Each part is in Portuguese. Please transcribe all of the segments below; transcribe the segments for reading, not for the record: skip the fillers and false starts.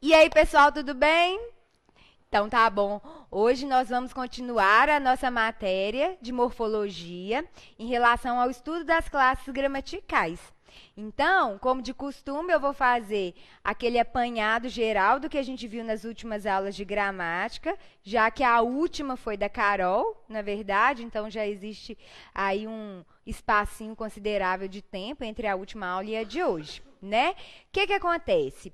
E aí, pessoal, tudo bem? Então tá bom. Hoje nós vamos continuar a nossa matéria de morfologia em relação ao estudo das classes gramaticais. Então, como de costume, eu vou fazer aquele apanhado geral do que a gente viu nas últimas aulas de gramática, já que a última foi da Carol, na verdade, então já existe aí um espacinho considerável de tempo entre a última aula e a de hoje, né? O que acontece?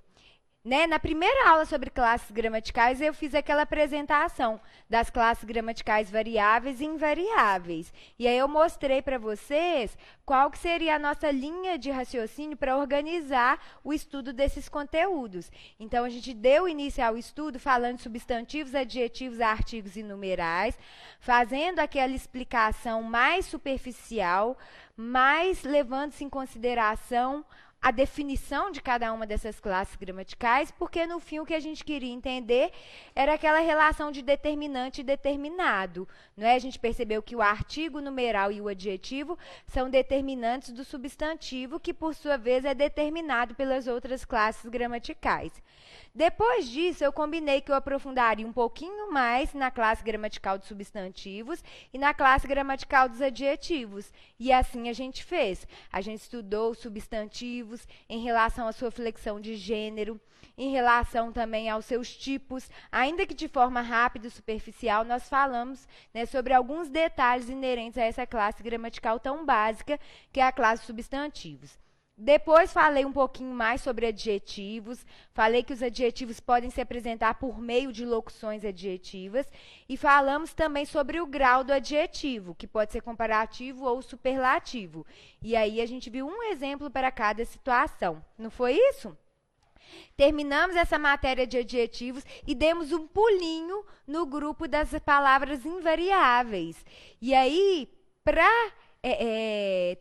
Na primeira aula sobre classes gramaticais, eu fiz aquela apresentação das classes gramaticais variáveis e invariáveis. E aí eu mostrei para vocês qual que seria a nossa linha de raciocínio para organizar o estudo desses conteúdos. Então, a gente deu início ao estudo falando de substantivos, adjetivos, artigos e numerais, fazendo aquela explicação mais superficial, mais levando-se em consideração a definição de cada uma dessas classes gramaticais, porque no fim o que a gente queria entender era aquela relação de determinante e determinado, não é? A gente percebeu que o artigo, o numeral e o adjetivo são determinantes do substantivo, que por sua vez é determinado pelas outras classes gramaticais. Depois disso, eu combinei que eu aprofundaria um pouquinho mais na classe gramatical de substantivos e na classe gramatical dos adjetivos. E assim a gente fez. A gente estudou os substantivos em relação à sua flexão de gênero, em relação também aos seus tipos, ainda que de forma rápida e superficial, nós falamos, né, sobre alguns detalhes inerentes a essa classe gramatical tão básica, que é a classe de substantivos. Depois falei um pouquinho mais sobre adjetivos, falei que os adjetivos podem se apresentar por meio de locuções adjetivas e falamos também sobre o grau do adjetivo, que pode ser comparativo ou superlativo. E aí a gente viu um exemplo para cada situação. Não foi isso? Terminamos essa matéria de adjetivos e demos um pulinho no grupo das palavras invariáveis. E aí, para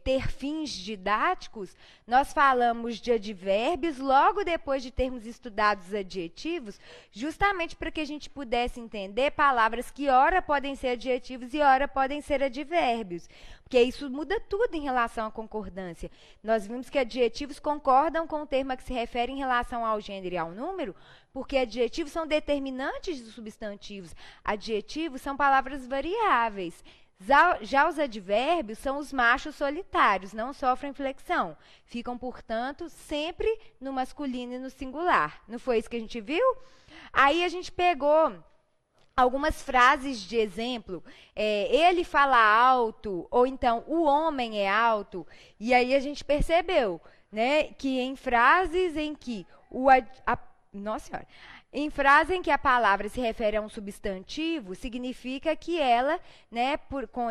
ter fins didáticos, nós falamos de advérbios logo depois de termos estudado os adjetivos, justamente para que a gente pudesse entender palavras que ora podem ser adjetivos e ora podem ser advérbios, porque isso muda tudo em relação à concordância. Nós vimos que adjetivos concordam com o termo a que se refere em relação ao gênero e ao número, porque adjetivos são determinantes dos substantivos, adjetivos são palavras variáveis. Já os advérbios são os machos solitários, não sofrem flexão. Ficam, portanto, sempre no masculino e no singular. Não foi isso que a gente viu? Aí a gente pegou algumas frases de exemplo. Ele fala alto, ou então o homem é alto. E aí a gente percebeu, né, que em frases em que nossa senhora. Em frase em que a palavra se refere a um substantivo, significa que ela, né,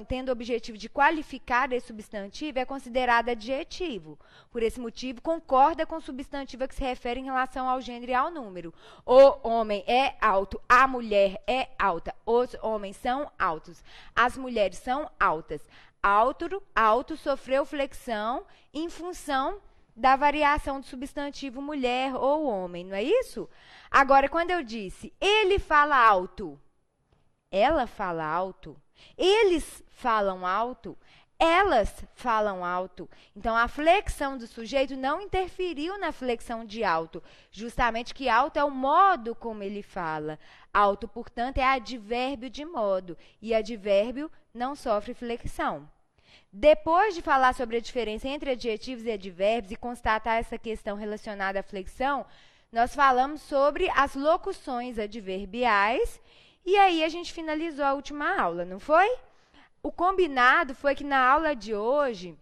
tendo o objetivo de qualificar esse substantivo, é considerada adjetivo. Por esse motivo, concorda com o substantivo a que se refere em relação ao gênero e ao número. O homem é alto, a mulher é alta, os homens são altos, as mulheres são altas. Alto sofreu flexão em função da variação do substantivo mulher ou homem, não é isso? Agora, quando eu disse ele fala alto, ela fala alto, eles falam alto, elas falam alto. Então, a flexão do sujeito não interferiu na flexão de alto, justamente que alto é o modo como ele fala. Alto, portanto, é advérbio de modo, e advérbio não sofre flexão. Depois de falar sobre a diferença entre adjetivos e advérbios e constatar essa questão relacionada à flexão, nós falamos sobre as locuções adverbiais e aí a gente finalizou a última aula, não foi? O combinado foi que na aula de hoje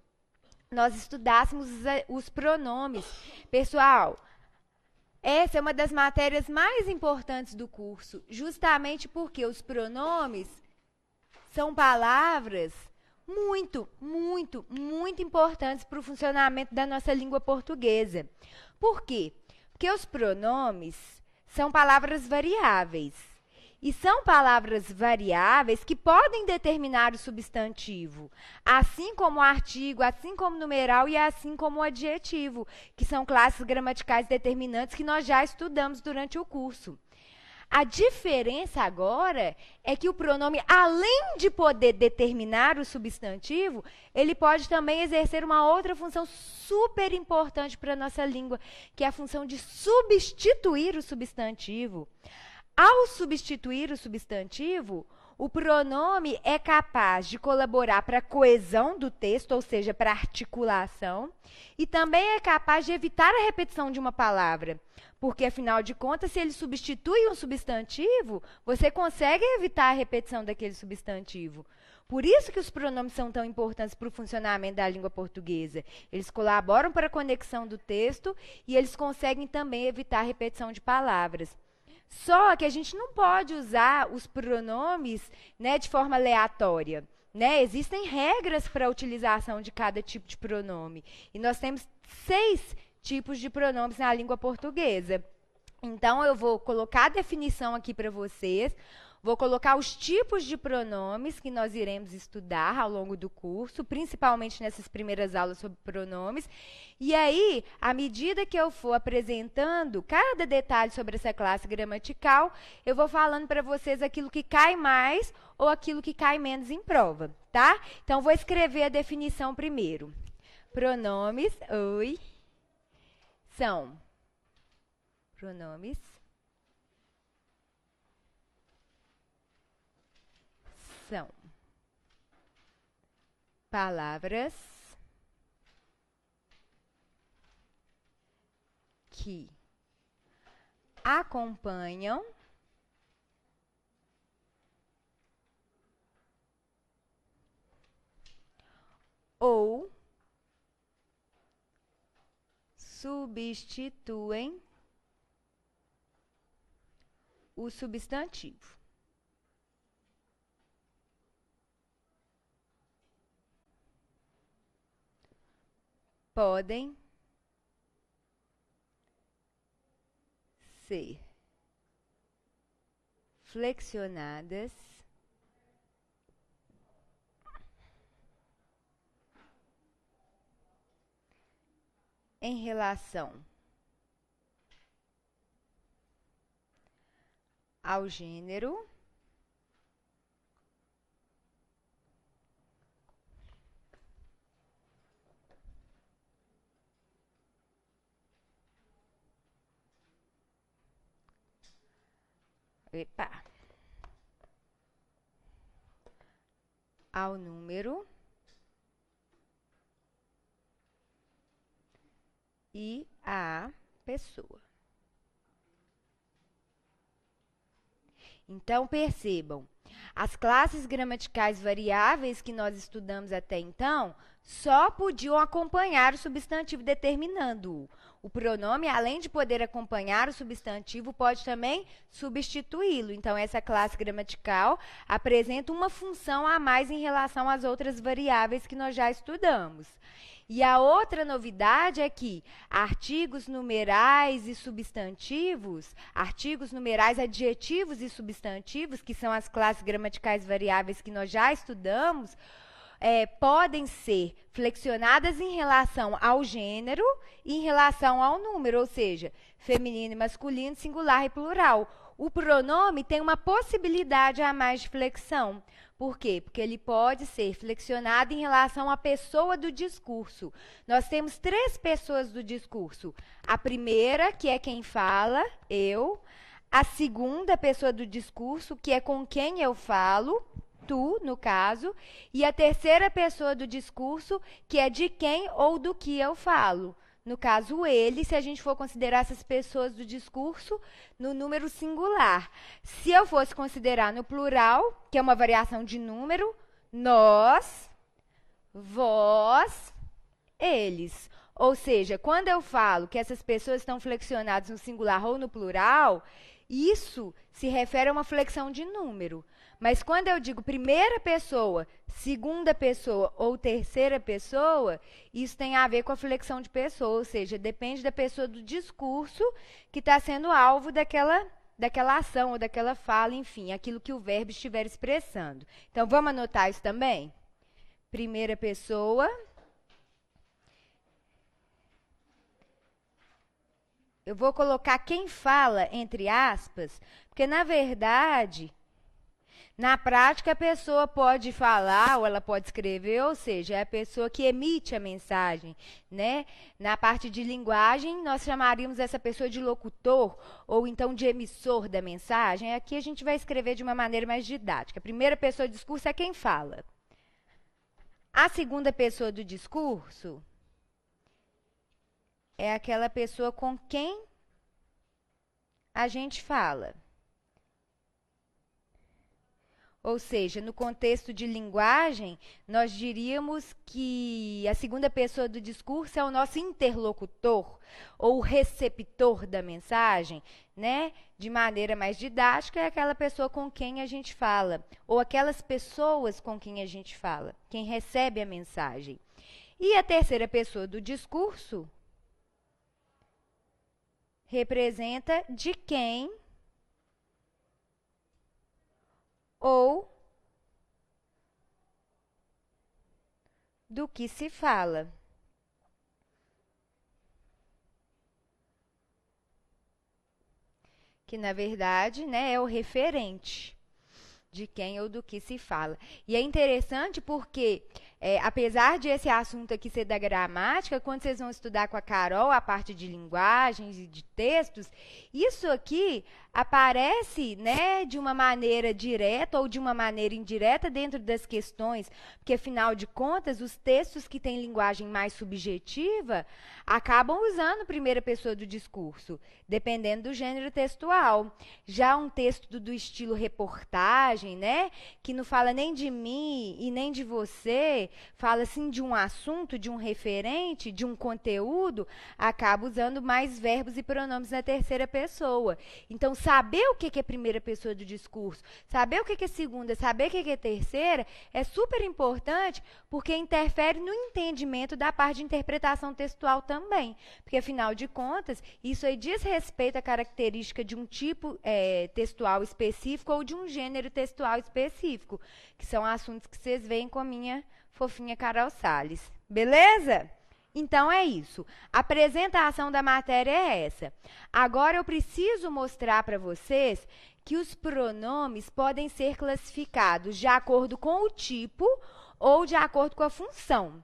nós estudássemos os pronomes. Pessoal, essa é uma das matérias mais importantes do curso, justamente porque os pronomes são palavras muito importantes para o funcionamento da nossa língua portuguesa. Por quê? Porque os pronomes são palavras variáveis. E são palavras variáveis que podem determinar o substantivo, assim como o artigo, assim como o numeral e assim como o adjetivo, que são classes gramaticais determinantes que nós já estudamos durante o curso. A diferença agora é que o pronome, além de poder determinar o substantivo, ele pode também exercer uma outra função super importante para a nossa língua, que é a função de substituir o substantivo. Ao substituir o substantivo, o pronome é capaz de colaborar para a coesão do texto, ou seja, para a articulação, e também é capaz de evitar a repetição de uma palavra. Porque, afinal de contas, se ele substitui um substantivo, você consegue evitar a repetição daquele substantivo. Por isso que os pronomes são tão importantes para o funcionamento da língua portuguesa. Eles colaboram para a conexão do texto e eles conseguem também evitar a repetição de palavras. Só que a gente não pode usar os pronomes, né, de forma aleatória. Né? Existem regras para a utilização de cada tipo de pronome. E nós temos 6 tipos de pronomes na língua portuguesa. Então, eu vou colocar a definição aqui para vocês. Vou colocar os tipos de pronomes que nós iremos estudar ao longo do curso, principalmente nessas primeiras aulas sobre pronomes. E aí, à medida que eu for apresentando cada detalhe sobre essa classe gramatical, eu vou falando para vocês aquilo que cai mais ou aquilo que cai menos em prova, tá? Então, vou escrever a definição primeiro. Pronomes, são pronomes são palavras que acompanham ou substituem o substantivo. Podem ser flexionadas em relação ao gênero ao número e à pessoa. Então, percebam, as classes gramaticais variáveis que nós estudamos até então só podiam acompanhar o substantivo determinando-o. O pronome, além de poder acompanhar o substantivo, pode também substituí-lo. Então, essa classe gramatical apresenta uma função a mais em relação às outras variáveis que nós já estudamos. E a outra novidade é que artigos numerais e substantivos, artigos numerais, adjetivos e substantivos, que são as classes gramaticais variáveis que nós já estudamos, podem ser flexionadas em relação ao gênero e em relação ao número, ou seja, feminino e masculino, singular e plural. O pronome tem uma possibilidade a mais de flexão. Por quê? Porque ele pode ser flexionado em relação à pessoa do discurso. Nós temos 3 pessoas do discurso. A primeira, que é quem fala, eu. A segunda pessoa do discurso, que é com quem eu falo, tu, no caso. E a terceira pessoa do discurso, que é de quem ou do que eu falo. No caso, ele, se a gente for considerar essas pessoas do discurso no número singular. Se eu fosse considerar no plural, que é uma variação de número, nós, vós, eles. Ou seja, quando eu falo que essas pessoas estão flexionadas no singular ou no plural, isso se refere a uma flexão de número. Mas quando eu digo primeira pessoa, segunda pessoa ou terceira pessoa, isso tem a ver com a flexão de pessoa, ou seja, depende da pessoa do discurso que está sendo alvo daquela ação ou daquela fala, enfim, aquilo que o verbo estiver expressando. Então, vamos anotar isso também? Primeira pessoa eu vou colocar quem fala entre aspas, porque na verdade, na prática a pessoa pode falar ou ela pode escrever, ou seja, é a pessoa que emite a mensagem, né? Na parte de linguagem, nós chamaríamos essa pessoa de locutor ou então de emissor da mensagem. Aqui a gente vai escrever de uma maneira mais didática. A primeira pessoa do discurso é quem fala. A segunda pessoa do discurso é aquela pessoa com quem a gente fala. Ou seja, no contexto de linguagem, nós diríamos que a segunda pessoa do discurso é o nosso interlocutor ou receptor da mensagem, né? De maneira mais didática, é aquela pessoa com quem a gente fala, ou aquelas pessoas com quem a gente fala, quem recebe a mensagem. E a terceira pessoa do discurso representa de quem ou do que se fala. Que, na verdade, né, é o referente de quem ou do que se fala. E é interessante porque, apesar de esse assunto aqui ser da gramática, quando vocês vão estudar com a Carol a parte de linguagens e de textos, isso aqui aparece, né, de uma maneira direta ou de uma maneira indireta dentro das questões, porque, afinal de contas, os textos que têm linguagem mais subjetiva acabam usando primeira pessoa do discurso, dependendo do gênero textual. Já um texto do estilo reportagem, né, que não fala nem de mim e nem de você, fala assim de um assunto, de um referente, de um conteúdo, acaba usando mais verbos e pronomes na terceira pessoa. Então, saber o que é primeira pessoa do discurso, saber o que é segunda, saber o que é terceira, é super importante porque interfere no entendimento da parte de interpretação textual também. Porque, afinal de contas, isso aí diz respeito à característica de um tipo textual específico ou de um gênero textual específico, que são assuntos que vocês veem com a minha fofinha Carol Salles. Beleza? Então, é isso. A apresentação da matéria é essa. Agora, eu preciso mostrar para vocês que os pronomes podem ser classificados de acordo com o tipo ou de acordo com a função.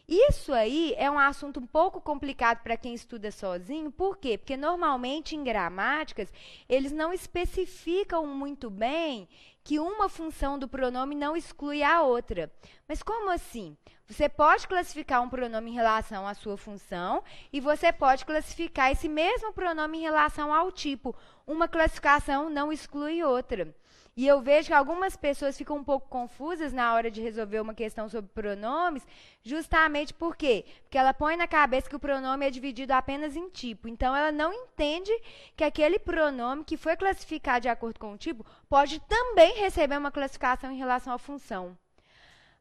Isso aí é um assunto um pouco complicado para quem estuda sozinho. Por quê? Porque, normalmente, em gramáticas, eles não especificam muito bem que uma função do pronome não exclui a outra. Mas como assim? Você pode classificar um pronome em relação à sua função e você pode classificar esse mesmo pronome em relação ao tipo. Uma classificação não exclui outra. E eu vejo que algumas pessoas ficam um pouco confusas na hora de resolver uma questão sobre pronomes, justamente por quê? Porque ela põe na cabeça que o pronome é dividido apenas em tipo. Então, ela não entende que aquele pronome que foi classificado de acordo com o tipo pode também receber uma classificação em relação à função.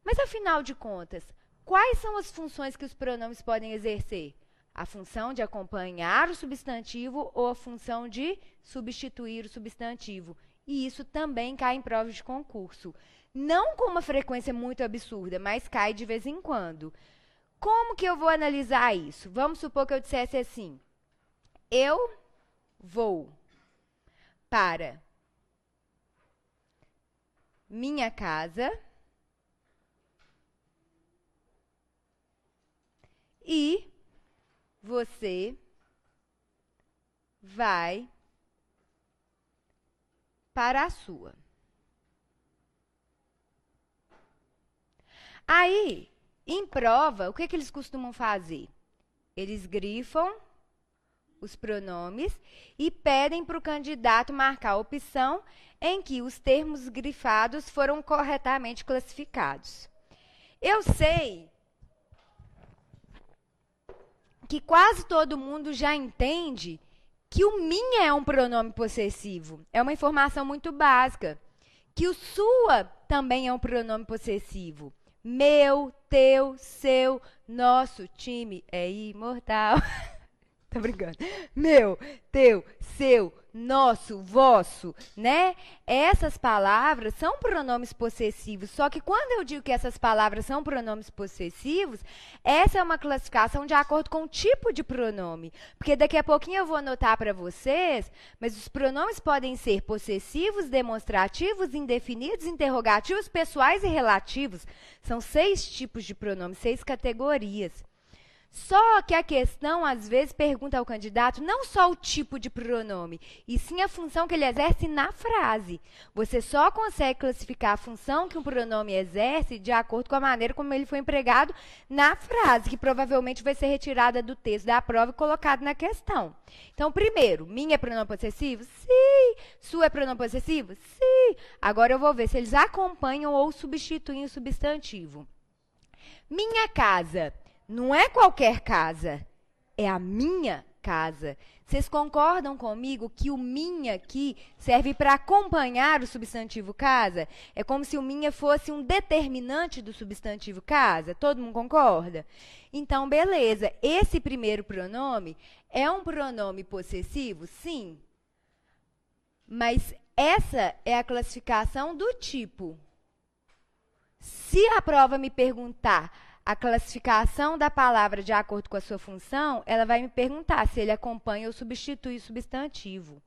Mas, afinal de contas, quais são as funções que os pronomes podem exercer? A função de acompanhar o substantivo ou a função de substituir o substantivo? E isso também cai em provas de concurso. Não com uma frequência muito absurda, mas cai de vez em quando. Como que eu vou analisar isso? Vamos supor que eu dissesse assim: eu vou para minha casa e você vai para a sua. Aí, em prova, o que eles costumam fazer? Eles grifam os pronomes e pedem para o candidato marcar a opção em que os termos grifados foram corretamente classificados. Eu sei que quase todo mundo já entende que o minha é um pronome possessivo. É uma informação muito básica. Que o sua também é um pronome possessivo. Meu, teu, seu, nosso time é imortal. Tô brincando. Meu, teu, seu, nosso, vosso, né? Essas palavras são pronomes possessivos. Só que quando eu digo que essas palavras são pronomes possessivos, essa é uma classificação de acordo com o tipo de pronome. Porque daqui a pouquinho eu vou anotar para vocês, mas os pronomes podem ser possessivos, demonstrativos, indefinidos, interrogativos, pessoais e relativos. São 6 tipos de pronomes, 6 categorias. Só que a questão, às vezes, pergunta ao candidato não só o tipo de pronome, e sim a função que ele exerce na frase. Você só consegue classificar a função que um pronome exerce de acordo com a maneira como ele foi empregado na frase, que provavelmente vai ser retirada do texto da prova e colocado na questão. Então, primeiro, minha é pronome possessivo? Sim. Sua é pronome possessivo? Sim. Agora eu vou ver se eles acompanham ou substituem o substantivo. Minha casa. Não é qualquer casa, é a minha casa. Vocês concordam comigo que o minha aqui serve para acompanhar o substantivo casa? É como se o minha fosse um determinante do substantivo casa? Todo mundo concorda? Então, beleza. Esse primeiro pronome é um pronome possessivo? Sim. Mas essa é a classificação do tipo. Se a prova me perguntar a classificação da palavra de acordo com a sua função, ela vai me perguntar se ele acompanha ou substitui o substantivo.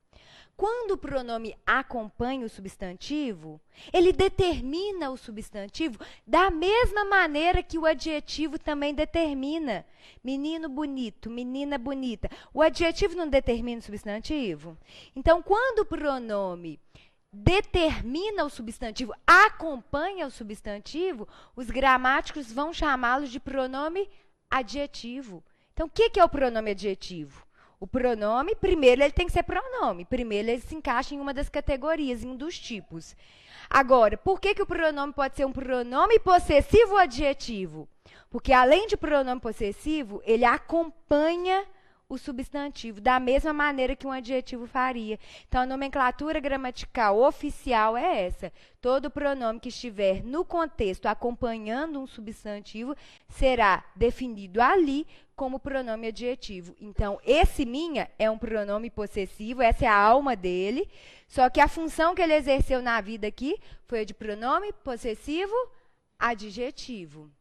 Quando o pronome acompanha o substantivo, ele determina o substantivo da mesma maneira que o adjetivo também determina. Menino bonito, menina bonita. O adjetivo não determina o substantivo? Então, quando o pronome determina o substantivo, acompanha o substantivo, os gramáticos vão chamá-lo de pronome adjetivo. Então, o que é o pronome adjetivo? O pronome, primeiro, ele tem que ser pronome. Primeiro, ele se encaixa em uma das categorias, em um dos tipos. Agora, por que o pronome pode ser um pronome possessivo ou adjetivo? Porque, além de pronome possessivo, ele acompanha o substantivo, da mesma maneira que um adjetivo faria. Então, a nomenclatura gramatical oficial é essa. Todo pronome que estiver no contexto acompanhando um substantivo será definido ali como pronome adjetivo. Então, esse minha é um pronome possessivo, essa é a alma dele, só que a função que ele exerceu na vida aqui foi a de pronome possessivo adjetivo.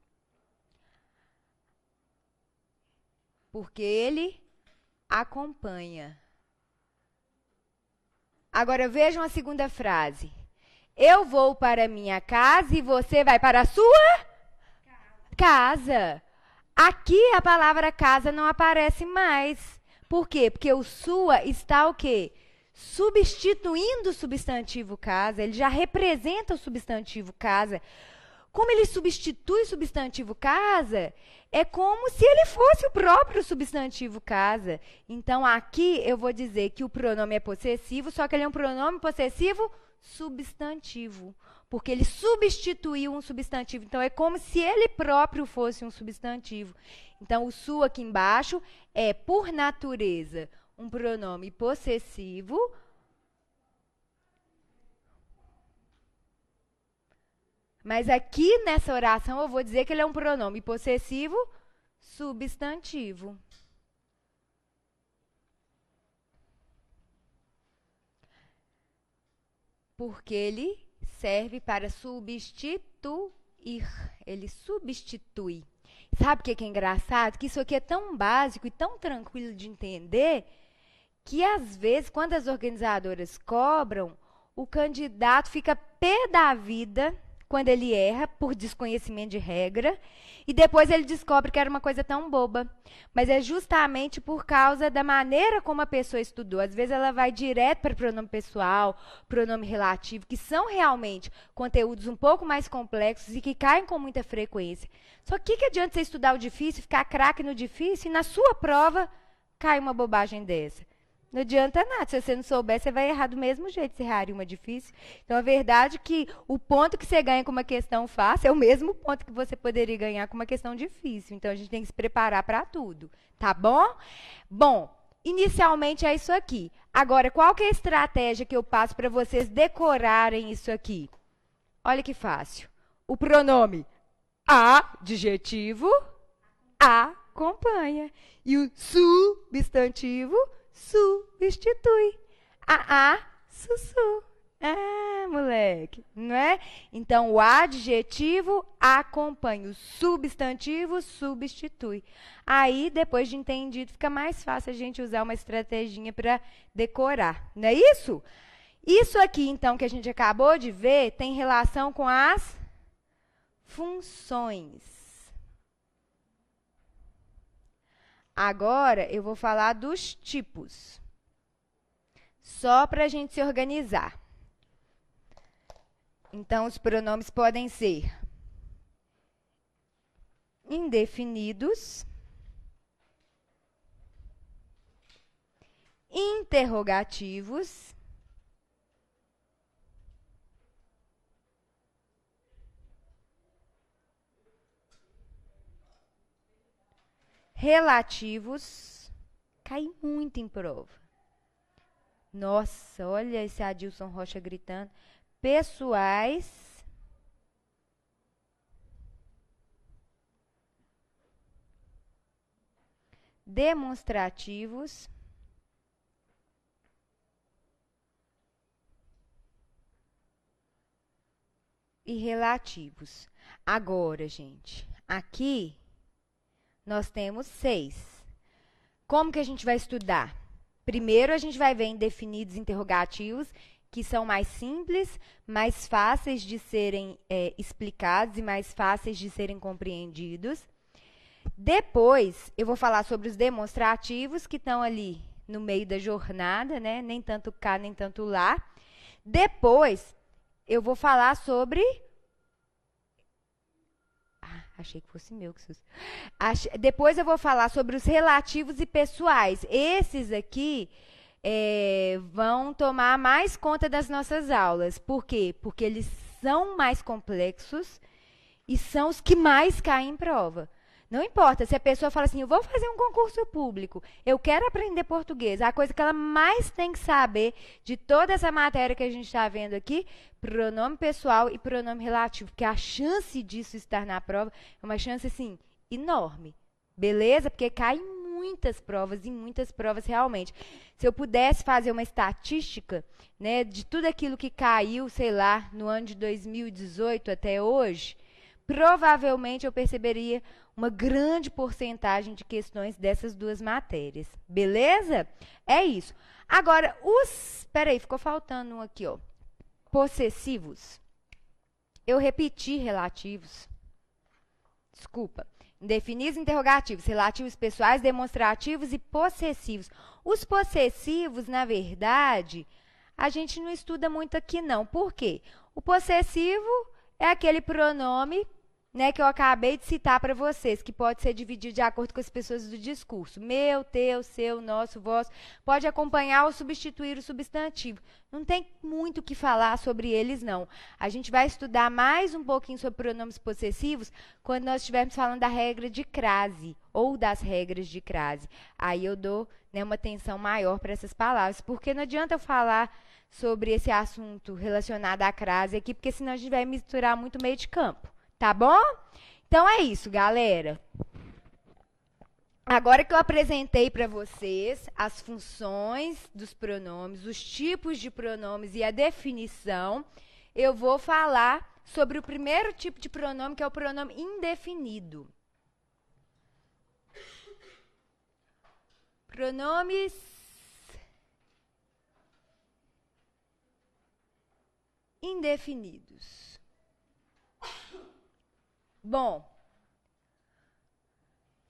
Porque ele acompanha. Agora vejam a segunda frase. Eu vou para minha casa e você vai para a sua casa. Aqui a palavra casa não aparece mais. Por quê? Porque o sua está o quê? Substituindo o substantivo casa. Ele já representa o substantivo casa. Como ele substitui o substantivo casa, é como se ele fosse o próprio substantivo casa. Então, aqui eu vou dizer que o pronome é possessivo, só que ele é um pronome possessivo substantivo, porque ele substituiu um substantivo. Então, é como se ele próprio fosse um substantivo. Então, o su aqui embaixo é, por natureza, um pronome possessivo, mas aqui nessa oração eu vou dizer que ele é um pronome possessivo substantivo. Porque ele serve para substituir. Ele substitui. Sabe o que é engraçado? Que isso aqui é tão básico e tão tranquilo de entender que, às vezes, quando as organizadoras cobram, o candidato fica pé da vida quando ele erra por desconhecimento de regra, e depois ele descobre que era uma coisa tão boba. Mas é justamente por causa da maneira como a pessoa estudou. Às vezes ela vai direto para pronome pessoal, pronome relativo, que são realmente conteúdos um pouco mais complexos e que caem com muita frequência. Só que adianta você estudar o difícil, ficar craque no difícil, e na sua prova cai uma bobagem dessa? Não adianta nada. Se você não souber, você vai errar do mesmo jeito, você erraria uma difícil. Então, a verdade é que o ponto que você ganha com uma questão fácil é o mesmo ponto que você poderia ganhar com uma questão difícil. Então, a gente tem que se preparar para tudo, tá bom? Bom, inicialmente é isso aqui. Agora, qual que é a estratégia que eu passo para vocês decorarem isso aqui? Olha que fácil. O pronome adjetivo acompanha. E o substantivo substitui. A, sussu. Ah, moleque, não é? Então, o adjetivo acompanha, o substantivo substitui. Aí, depois de entendido, fica mais fácil a gente usar uma estratégia para decorar, não é isso? Isso aqui, então, que a gente acabou de ver, tem relação com as funções. Agora, eu vou falar dos tipos. Só para a gente se organizar. Então, os pronomes podem ser indefinidos, interrogativos, relativos. Cai muito em prova. Nossa, olha esse Adilson Rocha gritando. Pessoais, demonstrativos, e relativos. Agora, gente, aqui nós temos 6. Como que a gente vai estudar? Primeiro, a gente vai ver indefinidos interrogativos, que são mais simples, mais fáceis de serem explicados e mais fáceis de serem compreendidos. Depois, eu vou falar sobre os demonstrativos, que estão ali no meio da jornada, né? Nem tanto cá, nem tanto lá. Depois, eu vou falar sobre... achei que fosse meu, que susto. Depois eu vou falar sobre os relativos e pessoais. Esses aqui... vão tomar mais conta das nossas aulas. Por quê? Porque eles são mais complexos e são os que mais caem em prova. Não importa se a pessoa fala assim, eu vou fazer um concurso público, eu quero aprender português. A coisa que ela mais tem que saber de toda essa matéria que a gente está vendo aqui, pronome pessoal e pronome relativo. Porque a chance disso estar na prova é uma chance, assim, enorme. Beleza? Porque cai em muitas provas, e muitas provas realmente. Se eu pudesse fazer uma estatística, né, de tudo aquilo que caiu, sei lá, no ano de 2018 até hoje, provavelmente eu perceberia uma grande porcentagem de questões dessas duas matérias. Beleza? É isso. Agora, peraí, ficou faltando um aqui, ó. Possessivos. Eu repeti relativos. Desculpa. Indefinidos, interrogativos, relativos pessoais, demonstrativos e possessivos. Os possessivos, na verdade, a gente não estuda muito aqui, não. Por quê? O possessivo é aquele pronome, né, que eu acabei de citar para vocês, que pode ser dividido de acordo com as pessoas do discurso. Meu, teu, seu, nosso, vosso. Pode acompanhar ou substituir o substantivo. Não tem muito o que falar sobre eles, não. A gente vai estudar mais um pouquinho sobre pronomes possessivos quando nós estivermos falando da regra de crase, ou das regras de crase. Aí eu dou, né, uma atenção maior para essas palavras, porque não adianta eu falar sobre esse assunto relacionado à crase aqui, porque senão a gente vai misturar muito meio de campo. Tá bom? Então é isso, galera. Agora que eu apresentei para vocês as funções dos pronomes, os tipos de pronomes e a definição, eu vou falar sobre o primeiro tipo de pronome, que é o pronome indefinido. Pronomes indefinidos. Bom,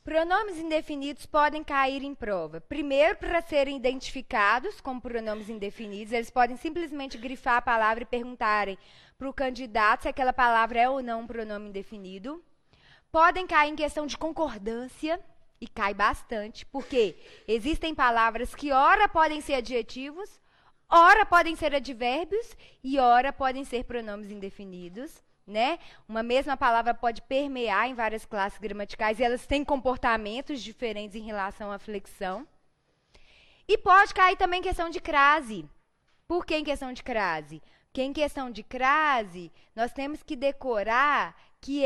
pronomes indefinidos podem cair em prova. Primeiro, para serem identificados como pronomes indefinidos, eles podem simplesmente grifar a palavra e perguntarem para o candidato se aquela palavra é ou não um pronome indefinido. Podem cair em questão de concordância, e cai bastante, porque existem palavras que ora podem ser adjetivos, ora podem ser advérbios e ora podem ser pronomes indefinidos. Né? Uma mesma palavra pode permear em várias classes gramaticais e elas têm comportamentos diferentes em relação à flexão. E pode cair também em questão de crase. Por que em questão de crase? que em questão de crase, nós temos que decorar que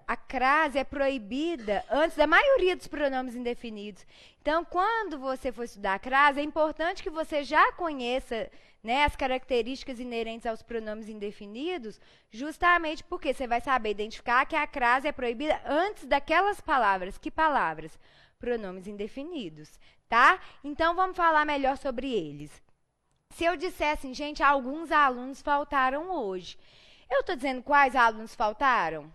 a crase é proibida antes da maioria dos pronomes indefinidos. Então, quando você for estudar a crase, é importante que você já conheça, né, as características inerentes aos pronomes indefinidos, justamente porque você vai saber identificar que a crase é proibida antes daquelas palavras. Que palavras? Pronomes indefinidos, tá? Então, vamos falar melhor sobre eles. Se eu dissesse, assim, gente, alguns alunos faltaram hoje, eu estou dizendo quais alunos faltaram?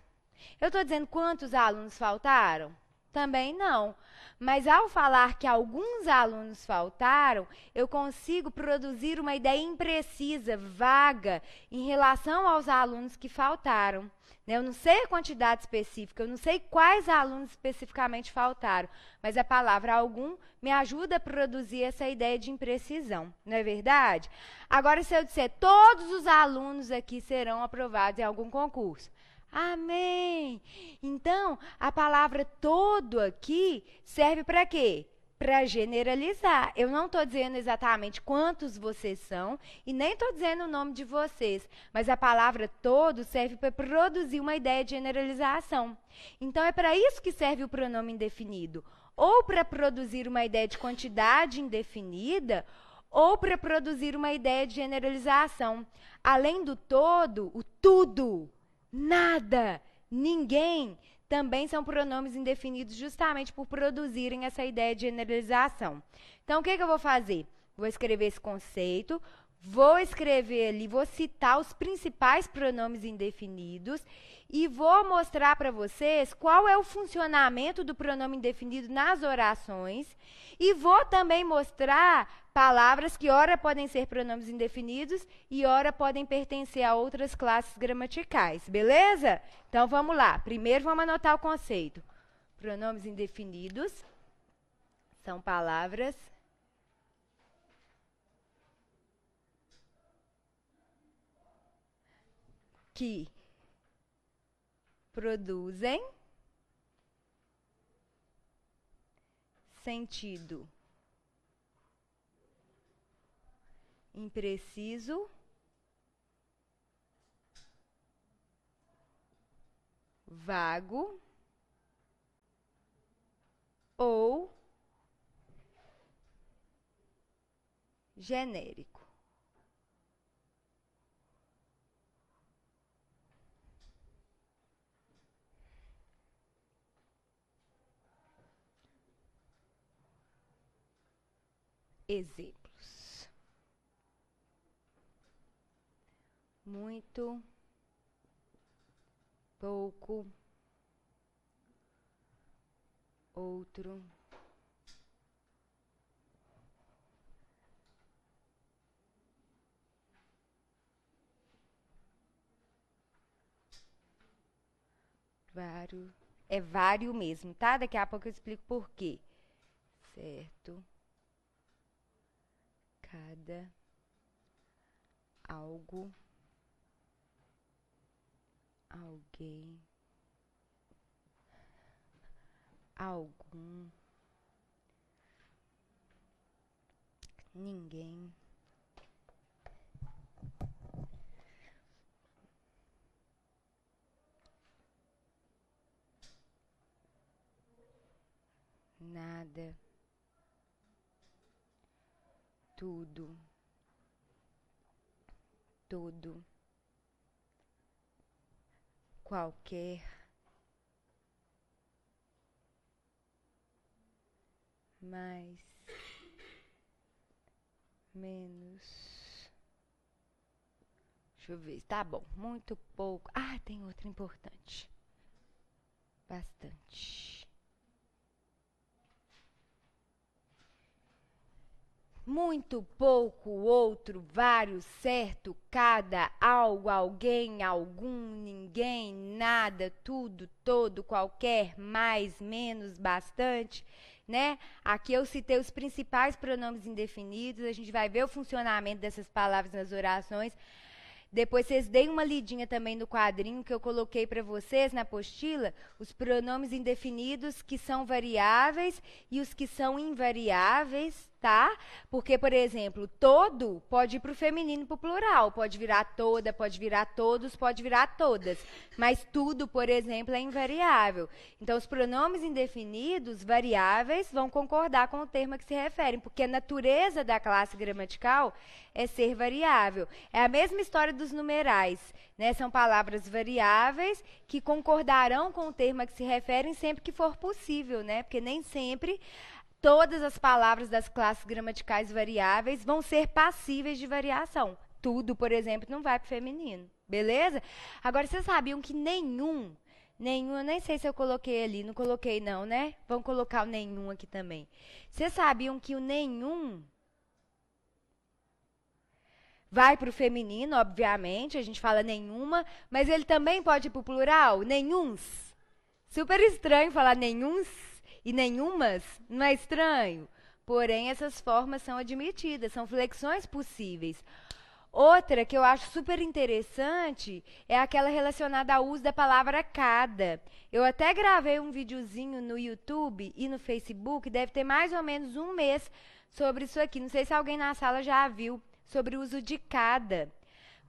Eu estou dizendo quantos alunos faltaram? Também não. Mas ao falar que alguns alunos faltaram, eu consigo produzir uma ideia imprecisa, vaga, em relação aos alunos que faltaram. Eu não sei a quantidade específica, eu não sei quais alunos especificamente faltaram, mas a palavra algum me ajuda a produzir essa ideia de imprecisão, não é verdade? Agora, se eu disser todos os alunos aqui serão aprovados em algum concurso. Amém! Então, a palavra todo aqui serve para quê? Para generalizar. Eu não estou dizendo exatamente quantos vocês são e nem estou dizendo o nome de vocês, mas a palavra todo serve para produzir uma ideia de generalização. Então, é para isso que serve o pronome indefinido. Ou para produzir uma ideia de quantidade indefinida, ou para produzir uma ideia de generalização. Além do todo, o tudo, nada, ninguém, também são pronomes indefinidos justamente por produzirem essa ideia de generalização. Então, o que eu vou fazer? Vou escrever esse conceito, vou escrever ali, vou citar os principais pronomes indefinidos e vou mostrar para vocês qual é o funcionamento do pronome indefinido nas orações e vou também mostrar palavras que ora podem ser pronomes indefinidos e ora podem pertencer a outras classes gramaticais, beleza? Então, vamos lá. Primeiro, vamos anotar o conceito. Pronomes indefinidos são palavras que produzem sentido impreciso, vago ou genérico. Exemplos: muito, pouco, outro, vário. É vário mesmo, tá? Daqui a pouco eu explico por quê. Certo? Cada, algo, alguém, algum, ninguém, nada, tudo, todo, qualquer, mais, menos. Deixa eu ver. Tá bom. Muito pouco. Ah, tem outra importante. Bastante. Muito, pouco, outro, vários, certo, cada, algo, alguém, algum, ninguém, nada, tudo, todo, qualquer, mais, menos, bastante, né? Aqui eu citei os principais pronomes indefinidos, a gente vai ver o funcionamento dessas palavras nas orações. Depois vocês deem uma lidinha também no quadrinho que eu coloquei para vocês na apostila, os pronomes indefinidos que são variáveis e os que são invariáveis, tá? Porque, por exemplo, todo pode ir para o feminino e para o plural. Pode virar toda, pode virar todos, pode virar todas. Mas tudo, por exemplo, é invariável. Então, os pronomes indefinidos, variáveis, vão concordar com o termo a que se referem, porque a natureza da classe gramatical é ser variável. É a mesma história dos numerais, né? São palavras variáveis que concordarão com o termo a que se referem sempre que for possível, né? Porque nem sempre todas as palavras das classes gramaticais variáveis vão ser passíveis de variação. Tudo, por exemplo, não vai para o feminino, beleza? Agora, vocês sabiam que nenhum, eu nem sei se eu coloquei ali, não coloquei não, né? Vamos colocar o nenhum aqui também. Vocês sabiam que o nenhum vai para o feminino, obviamente, a gente fala nenhuma, mas ele também pode ir para o plural, nenhuns. Super estranho falar nenhuns e nenhumas, não é estranho? Porém, essas formas são admitidas, são flexões possíveis. Outra que eu acho super interessante é aquela relacionada ao uso da palavra cada. Eu até gravei um videozinho no YouTube e no Facebook, deve ter mais ou menos um mês sobre isso aqui. Não sei se alguém na sala já viu sobre o uso de cada.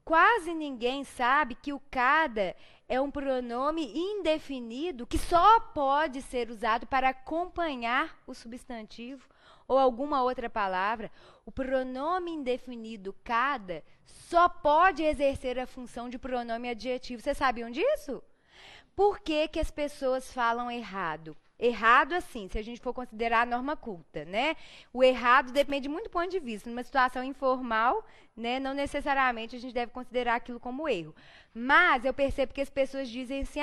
Quase ninguém sabe que o cada é um pronome indefinido que só pode ser usado para acompanhar o substantivo ou alguma outra palavra. O pronome indefinido cada só pode exercer a função de pronome adjetivo. Vocês sabiam disso? Por que que as pessoas falam errado? Errado, assim, se a gente for considerar a norma culta, né? O errado depende muito do ponto de vista. Numa situação informal, né, não necessariamente a gente deve considerar aquilo como erro. Mas eu percebo que as pessoas dizem assim,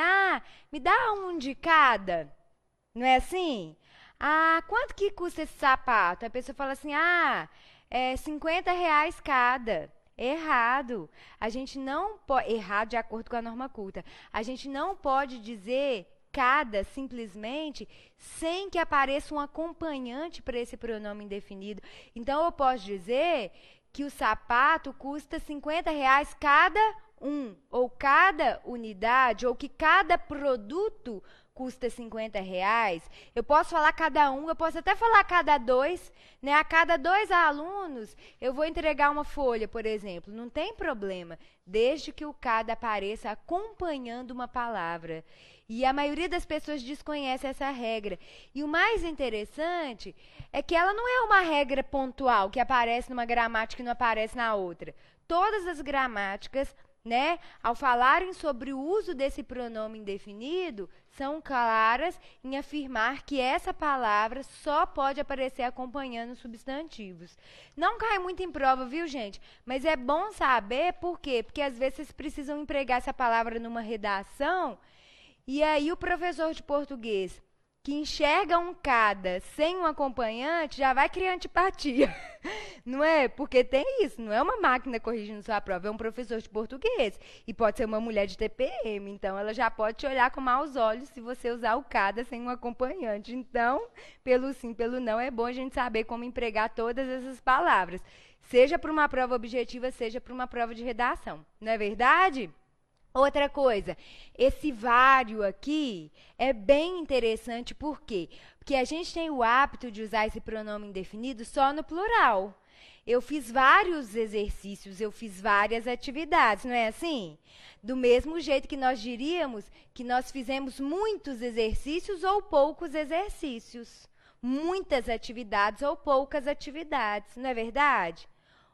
me dá um de cada. Não é assim? Quanto que custa esse sapato? A pessoa fala assim, é R$ 50 cada. Errado. A gente não pode... Errado de acordo com a norma culta. A gente não pode dizer cada, simplesmente, sem que apareça um acompanhante para esse pronome indefinido. Então, eu posso dizer que o sapato custa R$ 50 cada um, ou cada unidade, ou que cada produto custa R$ 50. Eu posso falar cada um, eu posso até falar cada dois, né? A cada 2 alunos, eu vou entregar uma folha, por exemplo. Não tem problema, desde que o cada apareça acompanhando uma palavra. E a maioria das pessoas desconhece essa regra. E o mais interessante é que ela não é uma regra pontual, que aparece numa gramática e não aparece na outra. Todas as gramáticas, né, ao falarem sobre o uso desse pronome indefinido, são claras em afirmar que essa palavra só pode aparecer acompanhando substantivos. Não cai muito em prova, viu, gente? Mas é bom saber por quê? Porque às vezes vocês precisam empregar essa palavra numa redação. E aí o professor de português que enxerga um cada sem um acompanhante já vai criar antipatia, não é? Porque tem isso, não é uma máquina corrigindo sua prova, é um professor de português. E pode ser uma mulher de TPM, então ela já pode te olhar com maus olhos se você usar o cada sem um acompanhante. Então, pelo sim, pelo não, é bom a gente saber como empregar todas essas palavras, seja para uma prova objetiva, seja para uma prova de redação, não é verdade? Outra coisa, esse vário aqui é bem interessante, por quê? Porque a gente tem o hábito de usar esse pronome indefinido só no plural. Eu fiz vários exercícios, eu fiz várias atividades, não é assim? Do mesmo jeito que nós diríamos que nós fizemos muitos exercícios ou poucos exercícios. Muitas atividades ou poucas atividades, não é verdade?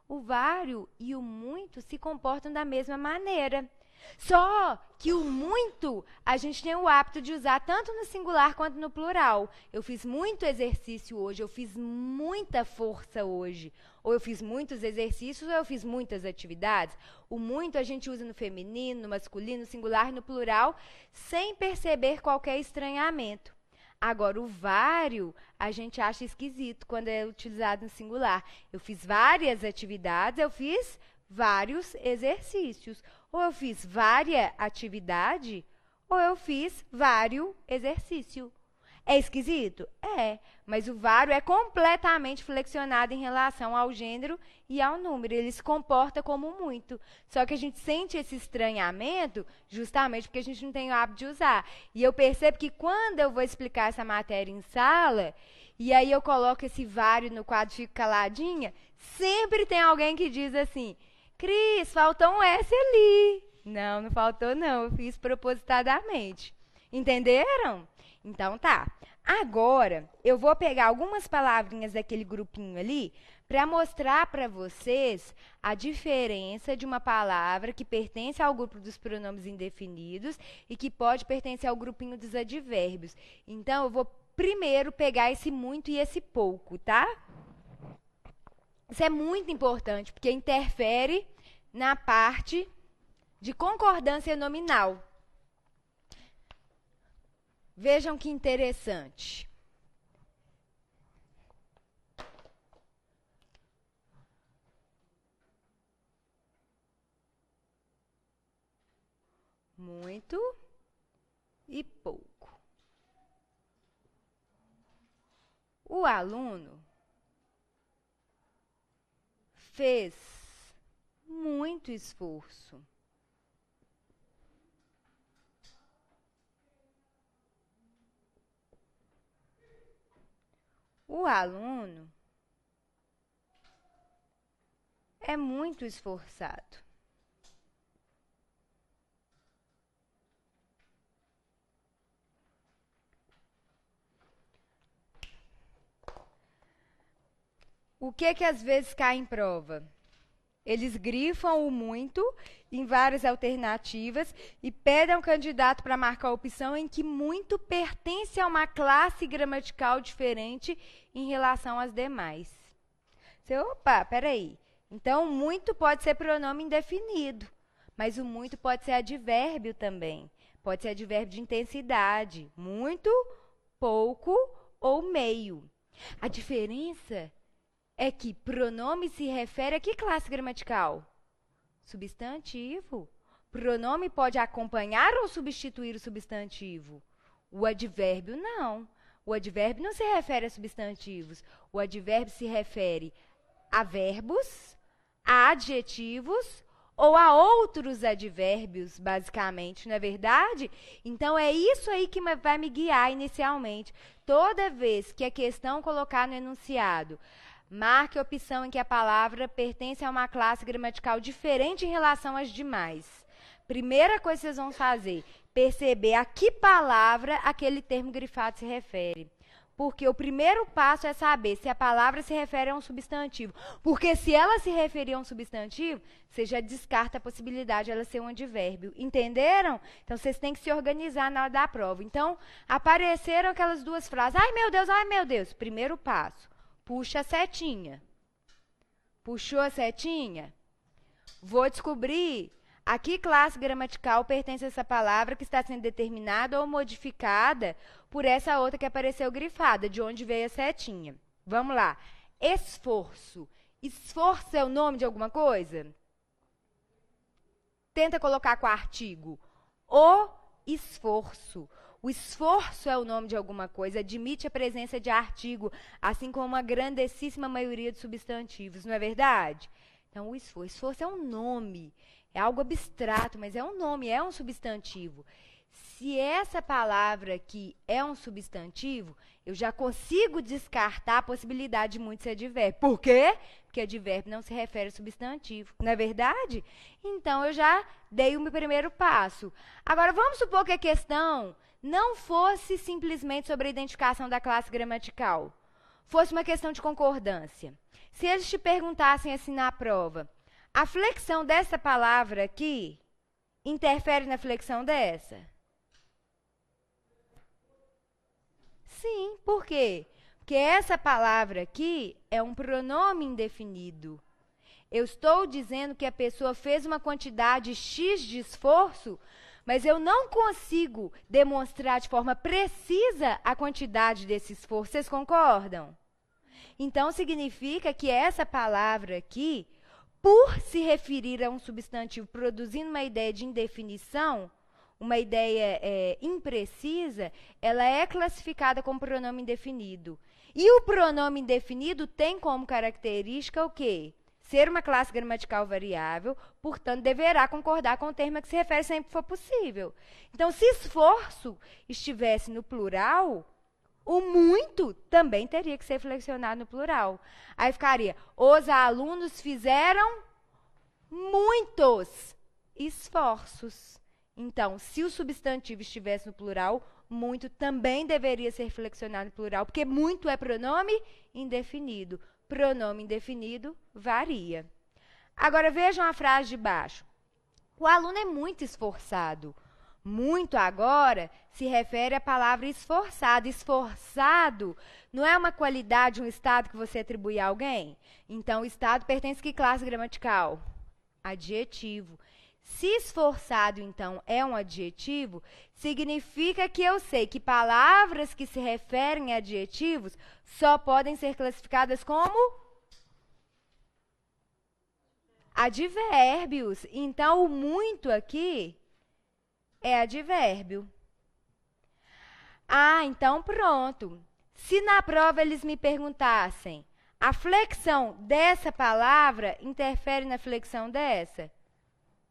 O vário e o muito se comportam da mesma maneira. Só que o muito a gente tem o hábito de usar tanto no singular quanto no plural. Eu fiz muito exercício hoje, eu fiz muita força hoje. Ou eu fiz muitos exercícios, ou eu fiz muitas atividades. O muito a gente usa no feminino, no masculino, no singular e no plural, sem perceber qualquer estranhamento. Agora, o vário a gente acha esquisito quando é utilizado no singular. Eu fiz várias atividades, eu fiz vários exercícios. Ou eu fiz vária atividade, ou eu fiz vário exercício. É esquisito? É, mas o vário é completamente flexionado em relação ao gênero e ao número. Ele se comporta como muito. Só que a gente sente esse estranhamento justamente porque a gente não tem o hábito de usar. E eu percebo que quando eu vou explicar essa matéria em sala, e aí eu coloco esse vário no quadro e fico caladinha, sempre tem alguém que diz assim, Cris, faltou um S ali. Não, não faltou não, eu fiz propositadamente. Entenderam? Então tá. Agora, eu vou pegar algumas palavrinhas daquele grupinho ali para mostrar para vocês a diferença de uma palavra que pertence ao grupo dos pronomes indefinidos e que pode pertencer ao grupinho dos advérbios. Então, eu vou primeiro pegar esse muito e esse pouco, tá? Isso é muito importante, porque interfere na parte de concordância nominal. Vejam que interessante. Muito e pouco. O aluno fez muito esforço. O aluno é muito esforçado. O que às vezes cai em prova? Eles grifam o muito em várias alternativas e pedem ao candidato para marcar a opção em que muito pertence a uma classe gramatical diferente em relação às demais. Opa, peraí. Então, muito pode ser pronome indefinido, mas o muito pode ser advérbio também. Pode ser advérbio de intensidade. Muito, pouco ou meio. A diferença é que pronome se refere a que classe gramatical? Substantivo. Pronome pode acompanhar ou substituir o substantivo. O advérbio não. O advérbio não se refere a substantivos. O advérbio se refere a verbos, a adjetivos ou a outros advérbios, basicamente, não é verdade? Então, é isso aí que vai me guiar inicialmente. Toda vez que a questão colocar no enunciado, marque a opção em que a palavra pertence a uma classe gramatical diferente em relação às demais. Primeira coisa que vocês vão fazer, perceber a que palavra aquele termo grifado se refere. Porque o primeiro passo é saber se a palavra se refere a um substantivo. Porque se ela se referir a um substantivo, você já descarta a possibilidade de ela ser um advérbio. Entenderam? Então, vocês têm que se organizar na hora da prova. Então, apareceram aquelas duas frases. Ai, meu Deus, ai, meu Deus. Primeiro passo. Puxa a setinha. Puxou a setinha? Vou descobrir a que classe gramatical pertence essa palavra que está sendo determinada ou modificada por essa outra que apareceu grifada, de onde veio a setinha. Vamos lá. Esforço. Esforço é o nome de alguma coisa? Tenta colocar com artigo. O esforço. O esforço é o nome de alguma coisa, admite a presença de artigo, assim como uma grandessíssima maioria de substantivos, não é verdade? Então, o esforço é um nome, é algo abstrato, mas é um nome, é um substantivo. Se essa palavra aqui é um substantivo, eu já consigo descartar a possibilidade de muito ser advérbio. Por quê? Porque advérbio não se refere a substantivo, não é verdade? Então, eu já dei o meu primeiro passo. Agora, vamos supor que a questão não fosse simplesmente sobre a identificação da classe gramatical, fosse uma questão de concordância. Se eles te perguntassem assim na prova, a flexão dessa palavra aqui interfere na flexão dessa? Sim, por quê? Porque essa palavra aqui é um pronome indefinido. Eu estou dizendo que a pessoa fez uma quantidade X de esforço, mas eu não consigo demonstrar de forma precisa a quantidade desse esforço. Vocês concordam? Então, significa que essa palavra aqui, por se referir a um substantivo produzindo uma ideia de indefinição, uma ideia imprecisa, ela é classificada como pronome indefinido. E o pronome indefinido tem como característica o quê? Ser uma classe gramatical variável, portanto, deverá concordar com o termo a que se refere sempre que for possível. Então, se esforço estivesse no plural, O muito também teria que ser flexionado no plural. Aí ficaria: os alunos fizeram muitos esforços. Então, se o substantivo estivesse no plural, muito também deveria ser flexionado no plural, porque muito é pronome indefinido. Pronome indefinido varia. Agora, vejam a frase de baixo. O aluno é muito esforçado. Muito agora se refere à palavra esforçado. Esforçado não é uma qualidade, um estado que você atribui a alguém? Então, o estado pertence a que classe gramatical? Adjetivo. Se esforçado, então, é um adjetivo, significa que eu sei que palavras que se referem a adjetivos só podem ser classificadas como advérbios. Então, o muito aqui é advérbio. Ah, então pronto. Se na prova eles me perguntassem, a flexão dessa palavra interfere na flexão dessa?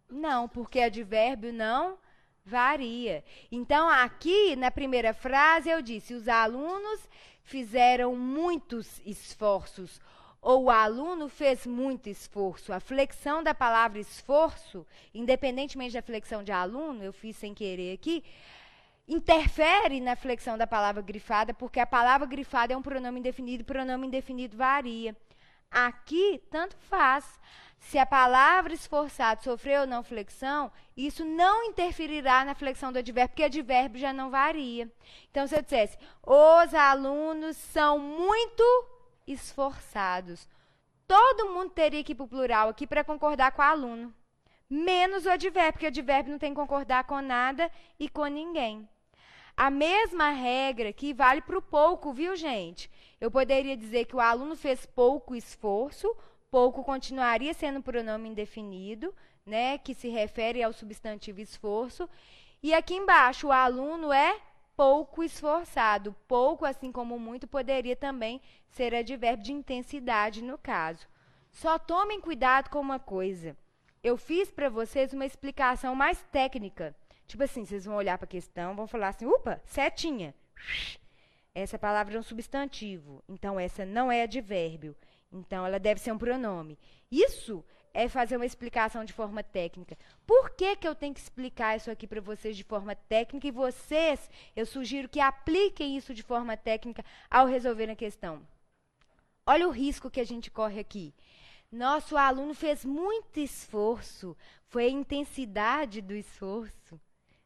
Não, porque advérbio não varia. Então, aqui na primeira frase eu disse: os alunos fizeram muitos esforços. Ou o aluno fez muito esforço. A flexão da palavra esforço, independentemente da flexão de aluno, eu fiz sem querer aqui, interfere na flexão da palavra grifada, porque a palavra grifada é um pronome indefinido, e pronome indefinido varia. Aqui, tanto faz. Se a palavra esforçado sofreu ou não flexão, isso não interferirá na flexão do advérbio, porque advérbio já não varia. Então, se eu dissesse, os alunos são muito esforçados, todo mundo teria que ir para o plural aqui para concordar com o aluno. Menos o advérbio, porque o advérbio não tem que concordar com nada e com ninguém. A mesma regra que vale para o pouco, viu, gente? Eu poderia dizer que o aluno fez pouco esforço, pouco continuaria sendo pronome indefinido, né, que se refere ao substantivo esforço. E aqui embaixo, o aluno é pouco esforçado. Pouco, assim como muito, poderia também ser advérbio de intensidade no caso. Só tomem cuidado com uma coisa. Eu fiz para vocês uma explicação mais técnica. Tipo assim, vocês vão olhar para a questão, vão falar assim, upa, setinha. Essa palavra é um substantivo, então essa não é advérbio. Então, ela deve ser um pronome. Isso é fazer uma explicação de forma técnica. Por que que eu tenho que explicar isso aqui para vocês de forma técnica? E vocês, eu sugiro que apliquem isso de forma técnica ao resolver a questão. Olha o risco que a gente corre aqui. Nosso aluno fez muito esforço. Foi a intensidade do esforço.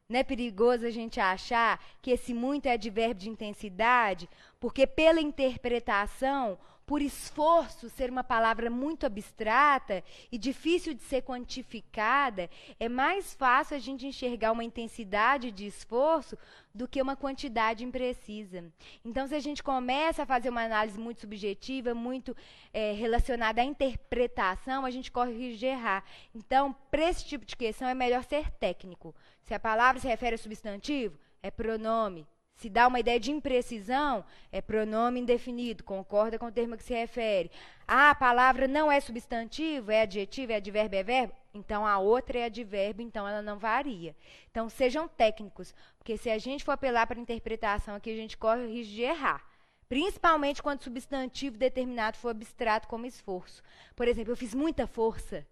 Não é perigoso a gente achar que esse muito é advérbio de intensidade? Porque pela interpretação, por esforço ser uma palavra muito abstrata e difícil de ser quantificada, é mais fácil a gente enxergar uma intensidade de esforço do que uma quantidade imprecisa. Então, se a gente começa a fazer uma análise muito subjetiva, muito relacionada à interpretação, a gente corre o risco de errar. Então, para esse tipo de questão, é melhor ser técnico. Se a palavra se refere a substantivo, é pronome. Se dá uma ideia de imprecisão, é pronome indefinido, concorda com o termo que se refere. Ah, a palavra não é substantivo, é adjetivo, é advérbio, é verbo? Então, a outra é advérbio, então ela não varia. Então, sejam técnicos, porque se a gente for apelar para a interpretação aqui, a gente corre o risco de errar. Principalmente quando o substantivo determinado for abstrato como esforço. Por exemplo, eu fiz muita força.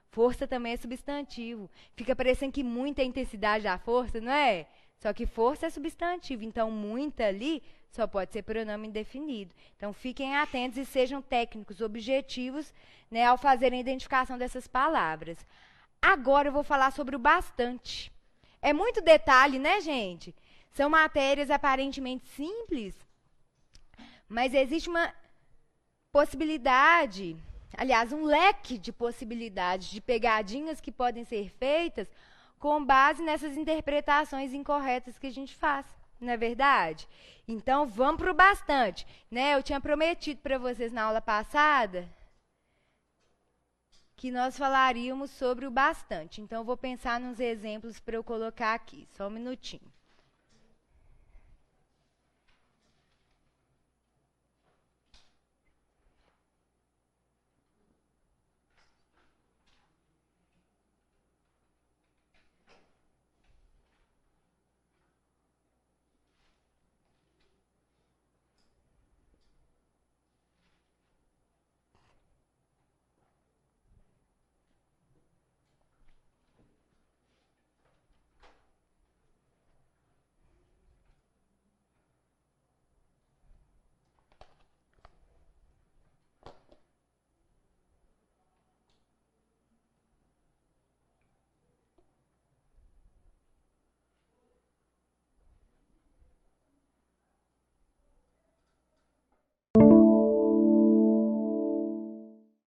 Força também é substantivo. Fica parecendo que muita é a intensidade da força, não é? Só que força é substantivo, então muita ali só pode ser pronome indefinido. Então fiquem atentos e sejam técnicos, objetivos, né, ao fazerem a identificação dessas palavras. Agora eu vou falar sobre o bastante. É muito detalhe, né, gente? São matérias aparentemente simples, mas existe uma possibilidade, aliás, um leque de possibilidades, de pegadinhas que podem ser feitas com base nessas interpretações incorretas que a gente faz, não é verdade? Então, vamos para o bastante. Né? Eu tinha prometido para vocês na aula passada que nós falaríamos sobre o bastante. Então, eu vou pensar nos exemplos para eu colocar aqui. Só um minutinho.